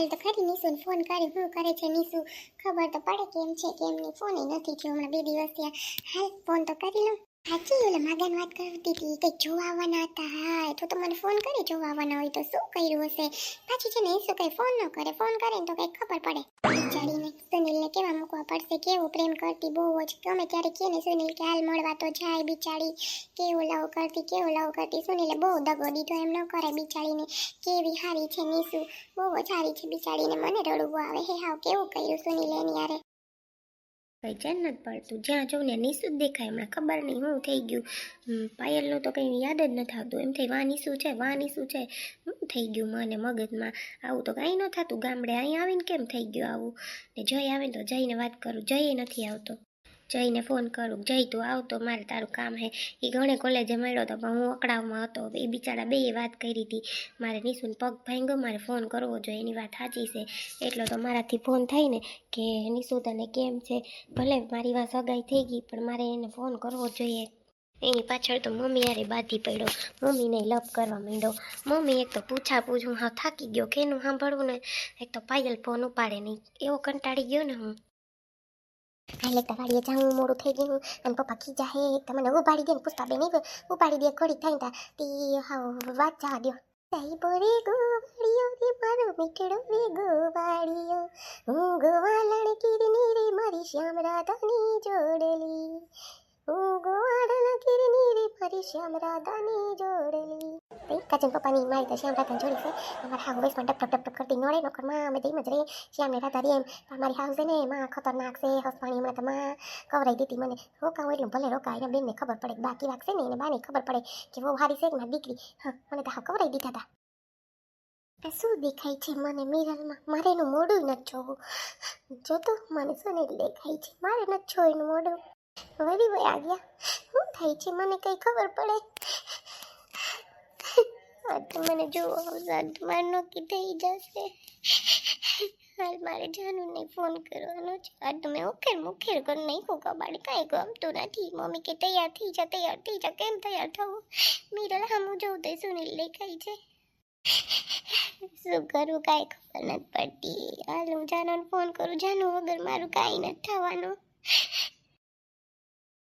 તો ખરી નિશુને ફોન કરી શું કરે છે નિશુ ખબર તો પડે કેમ છે કેમ નહીં ફોન નથી થયો હમણાં 2 દિવસ થયા હાલ ફોન તો કરી લઉં સાચી ઓલા માગાન વાત કરતી હતી કંઈક જોવા આવવાના હતા હા તો મને ફોન કરી જોવા આવવાના હોય તો શું કર્યું હશે પાછી છે ને નિશુ કંઈ ફોન ન કરે ફોન કરે ને તો કંઈક ખબર પડે બિચારીને સુનિલને કેવા મૂકવા પડશે કેવો પ્રેમ કરતી બહુ જ ગમે ત્યારે કે ને સુનિલ કે હાલ મળવા તો જાય બિચારી કેવો લવ કરતી સુનિલે બહુ દગો દીધો એમ ન કરે બિચારીને કેવી હારી છે નિશુ બહુ જ હારી છે બિચારીને મને રડવું આવે હે હાવ કેવું કર્યું સુનિલે એની યારે કઈ ચેન નથી પડતું જ્યાં જોઉં ને નિશુ જ દેખાય હમણાં ખબર નહીં હું થઈ ગયું પાયલનું તો કંઈ યાદ જ નથી આવતું એમ થઈ વા નિશુ છે શું થઈ ગયું મને મગજમાં આવું તો કાંઈ ન થતું ગામડે અહીં આવીને કેમ થઈ ગયું આવું ને જય આવે ને તો જઈને વાત કરું જય નથી આવતો જઈને ફોન કરું જય તું આવતો મારે તારું કામ હે એ ઘણે કોલેજે મળ્યો હતો પણ હું અકળાવમાં હતો એ બિચારા બેય વાત કરી હતી મારે નિશુને પગ ભાંગ્યો મારે ફોન કરવો જોઈએ એની વાત સાચી છે એટલો તો મારાથી ફોન થાય ને કે નિશુ તને કેમ છે ભલે મારી વાત સગાઈ થઈ ગઈ પણ મારે એને ફોન કરવો જોઈએ એની પાછળ તો મમ્મી યારે બાંધી પડ્યો મમ્મીને લપ કરવા માંડ્યો મમ્મી એક તો પૂછું હા થાકી ગયો કેનું સાંભળવું ને એક તો પાયલ ફોન ઉપાડે નહીં એવો કંટાળી ગયો ને હું હાલે વાડીએ જાઉં મોડું થઈ ગયું અને પપ્પા ખીજા હે તમને ઉપાડી દે ને પુષ્પા બેન ઉપાડી દે ઘડી થઈ તા તી હાવ વાત જવા દો સાઈબો રે ગોવાળિયો રે મારો મીઠડો રે ગોવાળિયો હું ગોવાળણ કિરની રે મારી શ્યામ રાધાની જોડેલી હું ગોવાળણ કિરની રે મારી શ્યામ રાધાની જોડેલી કાચન પપ્પાની મારી તો શ્યામ રાધા જોડી છે અમારા હાવ બેસમાં ટપ કરતી નોડે નોકર માં અમે તો એમ જ રહી શ્યામને રાધા રે એમ મારી હાવ છે ને માં ખતરનાક છે હસવાણી હમણાં તો માં કવરાઈ દીધી મને રોકાવું એટલું ભલે રોકા એના બેનને ખબર પડે બાકી વાગશે ને એને બાને ખબર પડે કે બહુ હારી છે કે મારી દીકરી હા મને તો હાવ કવરાઈ દીધા હતા આ શું દેખાય છે મને મિરરમાં મારે એનું મોઢું નથી જોવું જોતો મને સુનિલ દેખાય છે મારે નથી જોવું એનું મોઢું વળી વળી આ ગયા શું થાય છે મને કઈ ખબર પડે તો મને જોવો મારે નોકી થઈ જશે હાલ મારે જાનુને ફોન કરવાનો છે આ તો મેં મુખેર કરી નાખ્યું કબાડી કાંઈ ગમતું નથી મમ્મી કે તૈયાર થઈ જા કેમ તૈયાર થવું મિરલ હામું જોઉં તો સુનિલ દેખાય છે શું કરું કાંઈ ખબર નથી પડતી હાલ હું જાનુને ફોન કરું જાનુ વગર મારું કાંઈ નથી થવાનું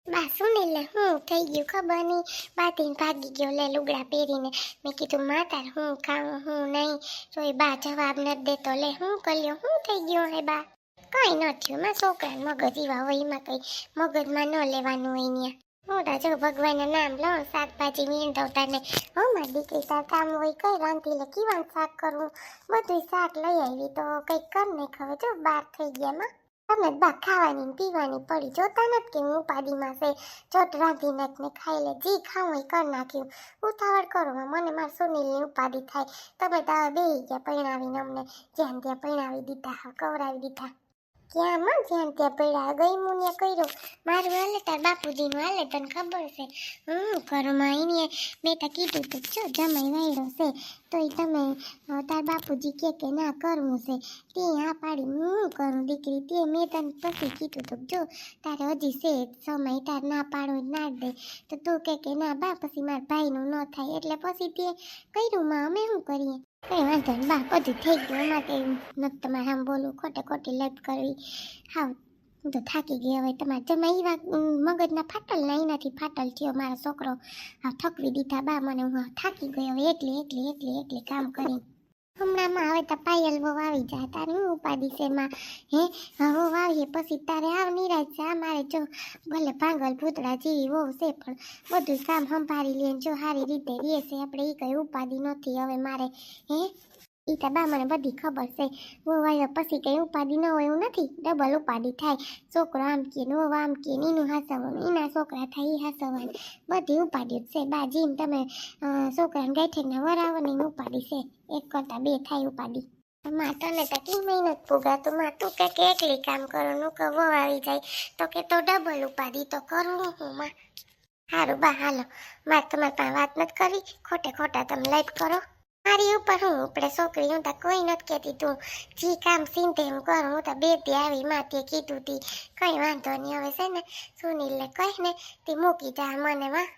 બા સુનિલને હું થઈ ગયું ખબર નહીં બાતીને ભાગી ગયો લે લુગડા પહેરીને મેં કીધું માતાર હું ખાઉં હું નહીં તો એ બા જવાબ નથી દેતો લે હું કર્યો હું થઈ ગયો હે બા કાંઈ ન થયું માં છોકરાને મગજ એવા હોય એમાં કંઈ મગજમાં ન લેવાનું હોય ત્યાં મોટા જો ભગવાનના નામ લો શાકભાજી વીણતા ને હો મારી દીકરી તાર કામ હોય કઈ રાંધી લે કેવાનું શાક કરવું બધું શાક લઈ આવી તો કંઈક કર ને ખબર જો બહાર થઈ ગયા માં તમને બા ખાવાની ને પીવાની પડી જોતા નથી કે હું ઉપાડીમાં છે ચોટ રાંધી નાખ ને ખાઈ લે જી ખાવું એ કરી નાખ્યું ઉતાવળ કરો મને મારા સુનિલની ઉપાડી થાય તમે તો હવે બેહી ગયા પરણાવીને અમને જ્યાં ત્યાં પરણાવી દીધા કવરાવી દીધા ક્યાં માં જ્યાં ત્યાં પડ્યા ગઈ મુને કર્યો મારું હાલે તાર બાપુજીનું હાલે તને ખબર છે ઘરમાં એને મેં તો કીધું તું જો જમાઈ વાયડો છે તોય તમે તાર બાપુજી કે ના કરવું છે તે આ પાડી હું કરું દીકરી તે મેં તને પછી કીધું તું જો તારે હજી છે સમય તાર ના પાડો ના દે તો તું કે ના બા પછી મારા ભાઈનું ન થાય એટલે પછી તે કર્યું માં અમે શું કરીએ કઈ વાંધો નહીં બા બધું થઈ ગયું એમાં કંઈ નથી તમારે આમ બોલું ખોટી લપ કરવી હાવ હું તો થાકી ગઈ હવે તમારે જમા એવા મગજના ફાટલ ના એનાથી ફાટલ થયો મારો છોકરો હા થકવી દીધા બા મને હું થાકી ગઈ હવે એકલી કામ કરી હમણાંમાં હવે તો પાયલ બહુ આવી જાય તારે હું ઉપાડી છે માં હે હવે આવીએ પછી તારે આવ નિરાજ છે આ મારે જો ભલે ભાંગલ ભૂતળા જેવી વહુ છે પણ બધું કામ સંભાળી લે જો સારી રીતે રહે છે આપણે એ કંઈ ઉપાડી નથી હવે મારે હે એ તો બા મને બધી ખબર છે વહુ આવ્યા પછી કંઈ ઉપાડી ન હોય એવું નથી ડબલ ઉપાડી થાય છોકરો આમ કે વહુ આમ કે એનું હાસવવાનું એના છોકરા થાય એ હાસવવાનું બધી ઉપાડી જ છે બા જીમ તમે છોકરાને ગાંઠેકના વરાવવાની ઉપાડી છે એક કરતા બે થાય ઉપાડી માં તને તો કી મહેનત પુગાતું માં તું કે એકલી કામ કરવાનું કે વહુ આવી જાય તો કે તો ડબલ ઉપાડી તો કરું હું માં સારું બા હાલો મારે તમારી પાસે વાત નથી કરી ખોટા તમે લાઈટ કરો મારી ઉપર હું આપણે છોકરી હું તો કોઈ નથી કહેતી તું જી કામ સીધે એમ કરું હું તો બે દી આવી માં તે કીધું તી કંઈ વાંધો નહીં હવે છે ને સુનિલને કહી ને તે મૂકી જા મને માં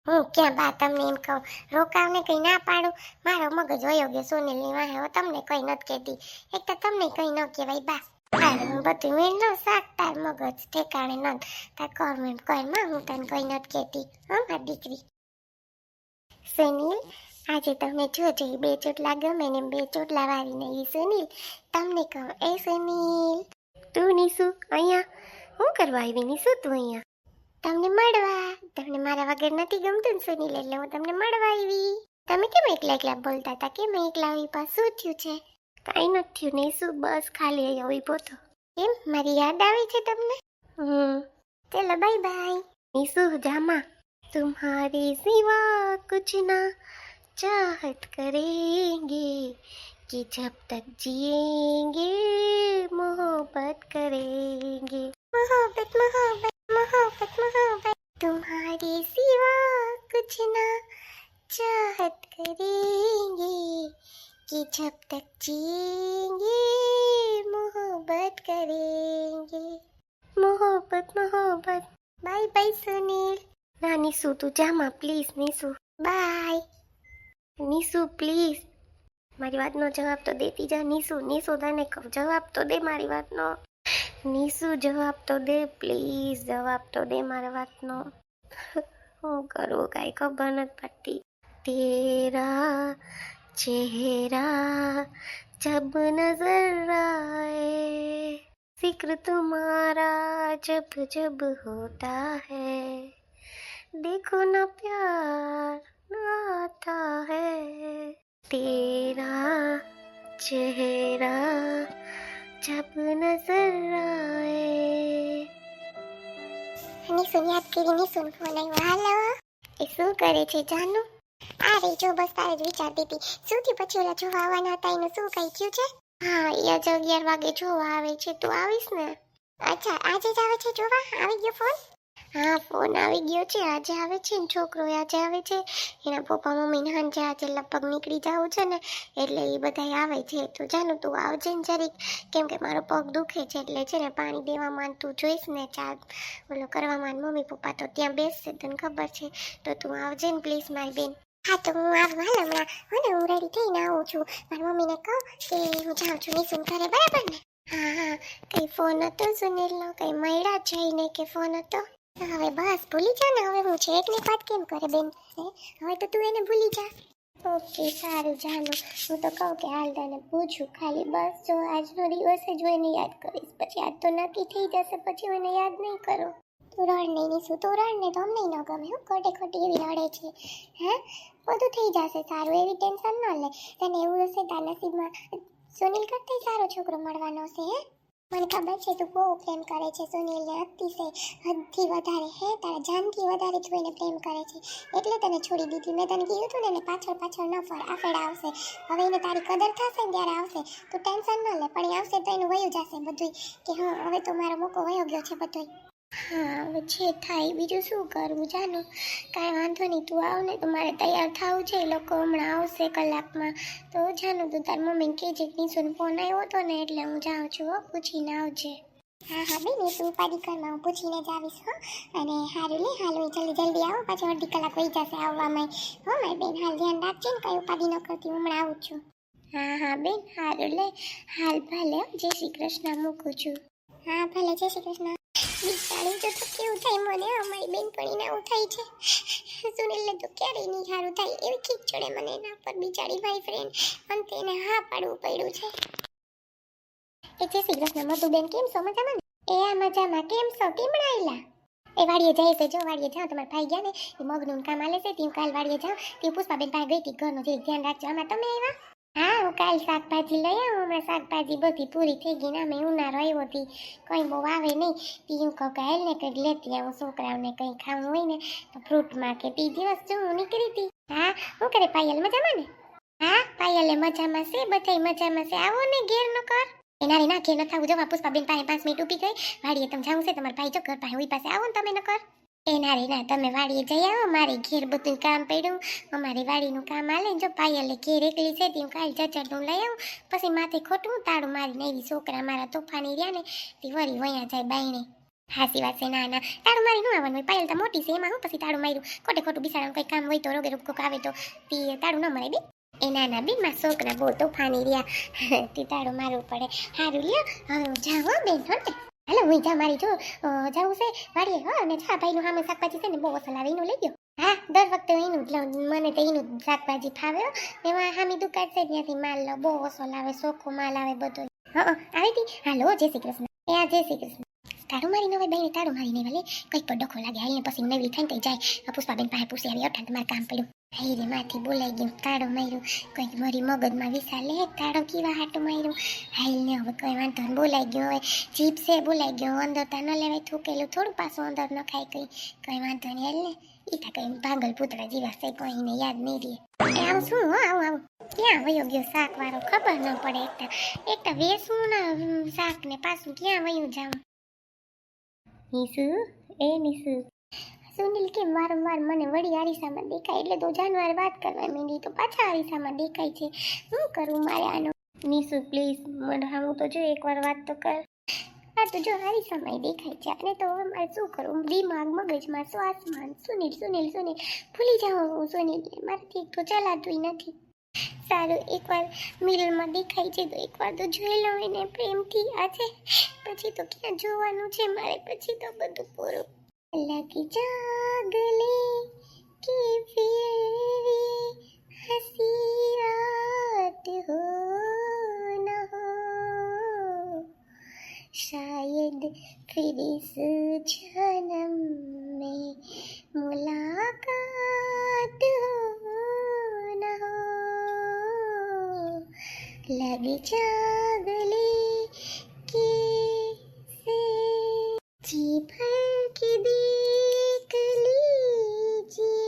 હું ક્યાં બા તમને એમ કહું, રોકાવને કંઈ ના પાડું, મારો મગજ વયો ગયો સુનિલની વાહે, હો તમને કંઈ નથી કહેતી, એક તો તમને કંઈ ન કહેવાય બા. અરે હું બધું મીંડો શાક તાર મગજ ઠેકાણે નથ, તાર કોમેન્ટ કોઈમાં હું તને કંઈ નથી કહેતી, હા મારી દીકરી. સુનિલ, આજે તમને જોજો એ 2 ચોટલા ગમે ને 2 ચોટલા વાળીને એ સુનિલ, તમને કહું એ સુનિલ. તું નીસુ અહીંયા શું કરવા આવી નીસુ તું અહીંયા? તમને મળવા, તમને મારા વગર નથી ગમતું ને સુનિલ, એટલે હું તમને મળવા આવી. તમે કેમ એકલા એકલા બોલતા હતા, કેમ એકલા આવી પાસ શું થયું છે? કાંઈ નથી થયું નીસુ, બસ ખાલી અહીંયા ઉભો તો. એમ મારી યાદ આવે છે તમને? ચલો બાય બાય. નીસુ જામા तुम्हारे सिवा कुछ ना चाहत करेंगे कि जब तक जिएंगे मोहब्बत करेंगे. मोहब्बत मोहब्बत मोहब्बत मोहब्बत तुम्हारे सिवा कुछ ना चाहत करेंगे कि जब तक जिएंगे मोहब्बत करेंगे. मोहब्बत मोहब्बत. Bye bye Sunil. ના નીસુ તું જામા please Nisu. Bye Nisu please મારી વાતનો જવાબ તો દેતી જા નીસુ. નીસુ તને કહું જવાબ તો દે મારી વાતનો. નીસુ જવાબ તો દે પ્લીઝ, જવાબ તો દે મારી વાતનો. શું કરું કાંઈ ખબર નથી પડતી. તેરા ચહેરા જબ નજર આए, जिक्र तुम्हारा जब जब होता है, देखो ना प्यार आता है. तेरा चेहरा जब नजर आए. નિશુન યાદ કરી, નિશુન ફોન આવ્યો. હાલો, એ શું કરે છે જાનુ? આ રે જો બસ તારે જ વિચારતી હતી, શું થયું પછી ઓલા જોવા આવવાના હતા એનું શું કઈ થયું છે? હા એ આજ 11 વાગે જોવા આવે છે, તું આવીશ ને? અચ્છા આજે જ આવે છે જોવા? આવી ગયો ફોન? હા ફોન આવી ગયો છે, આજે આવે છે ને છોકરો આજે આવે છે, એના પપ્પા મમ્મી ને હાંજે આજે લગભગ નીકળી જવું છે ને એટલે એ બધા આવે છે. તો જાનુ તું આવજે ને જરીક, કેમ કે મારો પગ દુખે છે એટલે છે ને પાણી દેવામાં તું જોઈશ ને, ચા ઓલો કરવામાં મમ્મી પપ્પા તો ત્યાં બેસશે તને ખબર છે, તો તું આવજે ને પ્લીઝ મારી બેન. હા તો હું આવું હાલ હમણાં, હો ને હું રેડી થઈને આવું છું. મારી મમ્મીને કહું કે હું જાઉં છું નિશુન ઘરે, બરાબર ને? હા હા, કઈ ફોન હતો સુનિલનો, કઈ મળ્યા જઈને કે ફોન હતો? હવે બસ ભૂલી જા ને, હવે હું છે એકની વાત કેમ કરે બેન, હવે તો તું એને ભૂલી જા. ઓકે સારું જાનું, હું તો કહું કે હાલ તને પૂછું ખાલી, બસ જો આજનો દિવસ જ હું એને યાદ કરીશ, પછી આજ તો નક્કી થઈ જશે, પછી હું એને યાદ નહીં કરું. તું રડ નહીં નીશું, તું રડ ને તો અમને ન ગમે, હું ખોટે ખોટી એવી રડે છે. હે બધું થઈ જશે સારું, એવી ટેન્શન ન લે. તને એવું હશે તાર નસીબમાં સુનિલ કરતા સારો છોકરો મળવાનો હશે. હે મને ખબર છે તું બહુ પ્રેમ કરે છે સુનિલને, અતિશય હદથી વધારે, હે તારા જાનથી વધારે તું એને પ્રેમ કરે છે, એટલે તને છોડી દીધી. મેં તને કીધું હતું ને એને પાછળ પાછળ ન ફર, આ ફેરા આવશે. હવે એને તારી કદર થશે ને ત્યારે આવશે, તું ટેન્શન ન લે, પણ એ આવશે તો એનું વયું જશે બધું, કે હા હવે તો મારો મોકો વયો ગયો છે બધું. હા હવે જે થાય બીજું શું કરવું જાનું, કાંઈ વાંધો નહીં, તું આવ ને તો મારે તૈયાર થવું છે, એ લોકો હમણાં આવશે કલાકમાં. તો જાનું તું તાર મમ્મીને કહેજે કે નિશુન ફોન આવ્યો હતો ને એટલે હું જાઉં છું, હો પૂછીને આવજે. હા હા બેન એ તું ઉપાડી કરમાં, હું પૂછીને જ આવીશ. હો અને સારું લે, હાલ હું જલ્દી જલ્દી આવો, પાછી અડધી કલાક વહી જશે આવવામાં. હો મારી બેન હાલ ધ્યાન રાખજે ને, કઈ ઉપાડી ન કરતી, હમણાં આવું છું. હા હા બેન સારું લે, હાલ ભલે, જય શ્રી કૃષ્ણ મૂકું છું. હા ભલે, જય શ્રી કૃષ્ણ. બિચારી જો તો કેવું થાય મને, અમારી બેનપણીને આવું થાય છે. સુનિલને તો ક્યારેય નહીં સારું થાય, એવી ખીચ ચડે મને એના પર, બિચારી ભાઈ ફ્રેન્ડ, અંતે એને હા પાડવું પડ્યું છે. એ જય શ્રી કૃષ્ણ મધુબેન, કેમ છો? મજામાં ને? એ આ મજામાં, કેમ છો? કેમ રાયલા? એ વાડીએ જાય છે, જો વાડીએ જાઓ, તમારા ભાઈ ગયા ને એ મગનું કામ આલે છે, હું કાલ વાડીએ જાઉં, તે પુષ્પાબેન પાસે ગઈ હતી, ઘરનું જે ધ્યાન રાખજો. આમાં તમે આવ્યા? હા હું કાલ શાકભાજી લઈ આવું, હમણાં શાકભાજી બધી પૂરી થઈ ગઈ ને, અમે ઉનાળો આવ્યો હતી, કંઈ બહુ આવે નહીં, તી હું કહું કે હાલ ને કંઈક લેતી આવું, છોકરાઓને કંઈ ખાવું હોય ને તો ફ્રૂટમાં કે. તી દિવસ જો હું નીકળી હતી. હા શું કરે પાયલ, મજામાં ને? હા પાયલે મજામાં છે, બધાય મજામાં છે, આવો ને ઘેર નો કર. એના ના ઘેર ન થવું, જવા પુષ્પાબેન પાસે 5 મિનિટ ઊભી ગઈ, વાડીએ તમે જાવું છે, તમારા ભાઈ જો ઘર પાસે હોય, પાસે આવો ને તમે ન કર. એના રે ના તમે વાડીએ જઈ આવો, મારે ઘેર બધું કામ પડ્યું, અમારી વાડીનું કામ આલે જો પાયલે ઘેર એકલી છે, હું કાલ જચરનું લઈ આવું, પછી માથે ખોટું તાળું મારીને એવી છોકરા મારા તોફાની રહ્યા ને તે વળી વયા જાય બાયણે. હાસી વાત છે. ના ના તાળું મારી નું આવવાનું હોય, પાયલ તો મોટી છે, એમાં હું પછી તાળું માર્યું, ખોટે ખોટું બિસાડાનું કઈ કામ હોય તો રોગે રોગ કોક આવે તો તી તાળું ન મરાય બે. એ ના ના બે, મારા છોકરા બહુ તોફાની રહ્યા તી તાળું મારવું પડે. હારું લ્યો હવે હું જાઉં હો બેન, હો ને. હાલો હું જા, મારી જો જાવું છે વાડીએ હો, અને છા ભાઈનું સામે શાકભાજી છે ને બહુ અસલ આવે, એનું લઈ ગયો. હા દર વખતે હું એનું જ લઉં, મને તો એનું જ શાકભાજી ફાવે હો. એમાં હામી દુકાન છે ત્યાંથી માલ લો, બહુ અસલ આવે, ચોખ્ખો માલ આવે બધો. હા આવી હતી. હાલો જય શ્રી કૃષ્ણ. એ આ જય શ્રી કૃષ્ણ. તાળું મારી નવાય બેને, તાળું મારી નહીં ભલે કંઈક પર ડખો લાગે, હાલ ને પછી નવરી થાય ને તો જાય પુષ્પાબેન પાસે પૂછી આવી, અઠાણ તમારે કામ પડ્યું. હાઈ રે માથી બોલાઈ ગયું, તાળું માર્યું, કંઈક મારી મગજમાં વિસા લે તાળું કેવા હાટું માર્યું. હાલ ને હવે કઈ વાંધો ને, બોલાઈ ગયો, હવે જીપ છે બોલાઈ ગયો, અંદર તા ન લેવાય થૂકેલું થોડું પાછું અંદર ન ખાય કઈ વાંધો નહીં. હાલ ને ઈ તા કઈ ભાગલ પુતળા જેવા છે, કોઈને યાદ નહીં રહે. એ આવું શું હો, આવું ક્યાં વયો ગયો શાક વાળો, ખબર ન પડે. એકતા વેસવું ના શાક ને પાછું ક્યાં વયું જાઉં. નીસુ, એ નીસુ, સુનિલ કેમ વારંવાર મને વળી આરીસામાં દેખાય, એટલે તો જાનવાર વાત કરવા માંડી તો પાછા આરીસામાં દેખાય છે. શું કરું મારે આનો? નીસુ પ્લીઝ મને હું તો જો એકવાર વાત તો કર. આ તો જો આરીસામાં દેખાય છે, અને તો હવે મારે શું કરું, દિમાગ મગજમાં શ્વાસમાં સુનિલ સુનિલ સુનિલ ભૂલી જાઉં હું સુનિલ, મારાથી તો ચલાતું નથી. સારું એકવાર મિરરમાં દેખાય છે તો એકવાર તો જોઈ લો એને પ્રેમથી. આજે પછી તો ક્યાં જોવાનું છે મારે, પછી તો બધું પૂરું. લગી જાગલે કે ફિર હસી રાત હો ન હો, શાયદ फिर इस जन्म में मुलाकात हो न हो, लग जागले के से जी भर के देख लीजिए,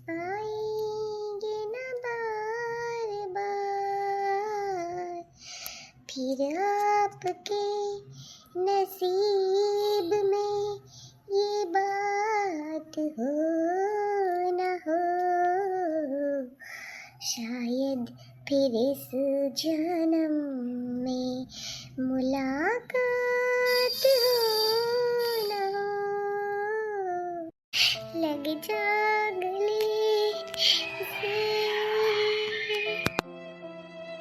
आएंगे न बार बार, फिर आपके नसीब में ये बात हो न हो, शायद फिर इस जन्म में मुलाकात हो न हो, लग जा गले से